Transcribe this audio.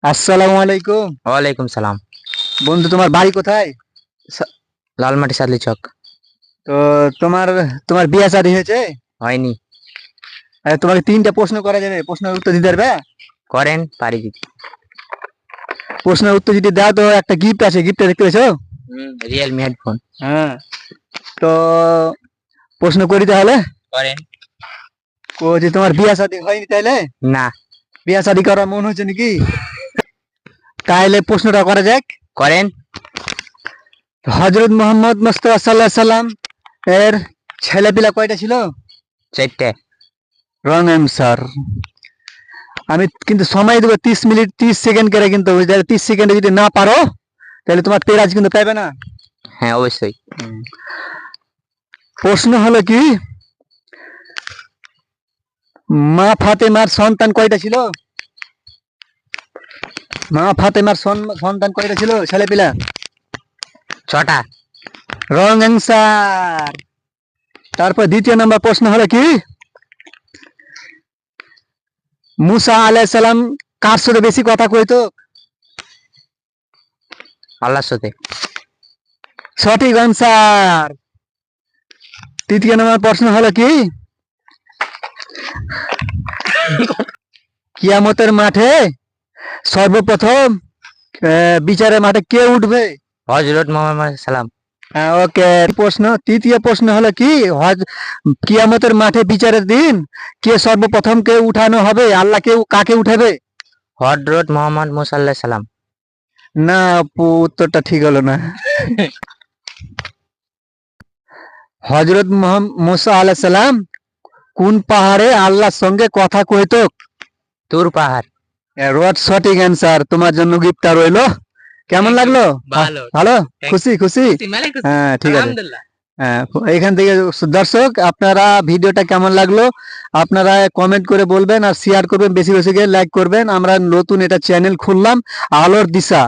আসসালামু আলাইকুম। ওয়ালাইকুম সালাম। বন্ধু, তোমার বাড়ি কোথায়? লালমাটি সাদলি চক। তো তোমার তোমার বিয়ে শাদী হয়েছে? হয়নি। তোমাকে তিনটা প্রশ্ন করা যাবে, প্রশ্নের উত্তর দিতে পারবে? করেন, পারি দিতে। প্রশ্নের উত্তর যদি দাও তো একটা গিফট আছে, গিফটটা দেখতে পেয়েছো? Realme headphone. হ্যাঁ। তো প্রশ্ন করি তাহলে। করেন। যে তোমার বিয়ে শাদী হয়নি তাইলে? না। বিয়ে শাদী করার মন হচ্ছে নাকি? তাইলে প্রশ্নটা করা যাক। করেন। হযরত মুহাম্মদ মুস্তাফা সাল্লাল্লাহু আলাইহি সাল্লাম এর ছেলেপিলা কয়টা ছিল? 4টে। Wrong answer. আমি কিন্তু সময় দেবো 30 মিনিট 30 সেকেন্ড করে, কিন্তু 30 সেকেন্ডে যদি না পারো তাহলে তোমার প্রাইজ কিন্তু পাবে না। হ্যাঁ, অবশ্যই। প্রশ্ন হলো কি, মা ফাতেমার সন্তান কয়টা ছিল? মা ফাতেমার সন্তান কয়টা ছিল, ছেলেপিলা? 6টা। Wrong answer. তারপর দ্বিতীয় নম্বর প্রশ্ন হলো কি, মুসা আলাইহিস সালাম কার সাথে বেশি কথা কইতো? আল্লাহর সাথে। সঠিক অ্যান্সার। তৃতীয় নম্বর প্রশ্ন হলো কি, কিয়ামতের মাঠে সর্বপ্রথম বিচারের মাঠে কে উঠবে? হযরত মুহাম্মদ সালাম। ওকে। তৃতীয় প্রশ্ন হলো কি, কিয়ামতের মাঠে বিচারের দিন কে সর্বপ্রথম কে উঠানো হবে, আল্লাহ কে কাকে উঠাবে? হযরত মুহাম্মদ মুসা আলাইহিস সালাম। না আপু, উত্তরটা ঠিক হলো না। হযরত মুসা আলাইহিস সালাম কোন পাহাড়ে আল্লাহর সঙ্গে কথা কইতো? তুর পাহাড়। রোড সঠিক অ্যান্সার। তোমার জন্য গিফটটা রইলো। কেমন লাগলো? ভালো। ভালো? খুশি খুশি? হ্যাঁ, ঠিক আছে। হ্যাঁ, এখান থেকে দর্শক আপনারা ভিডিওটা কেমন লাগলো আপনারা কমেন্ট করে বলবেন, আর শেয়ার করবেন, বেশি বেশি করে লাইক করবেন। আমরা নতুন এটা চ্যানেল খুললাম, আলোর দিশা।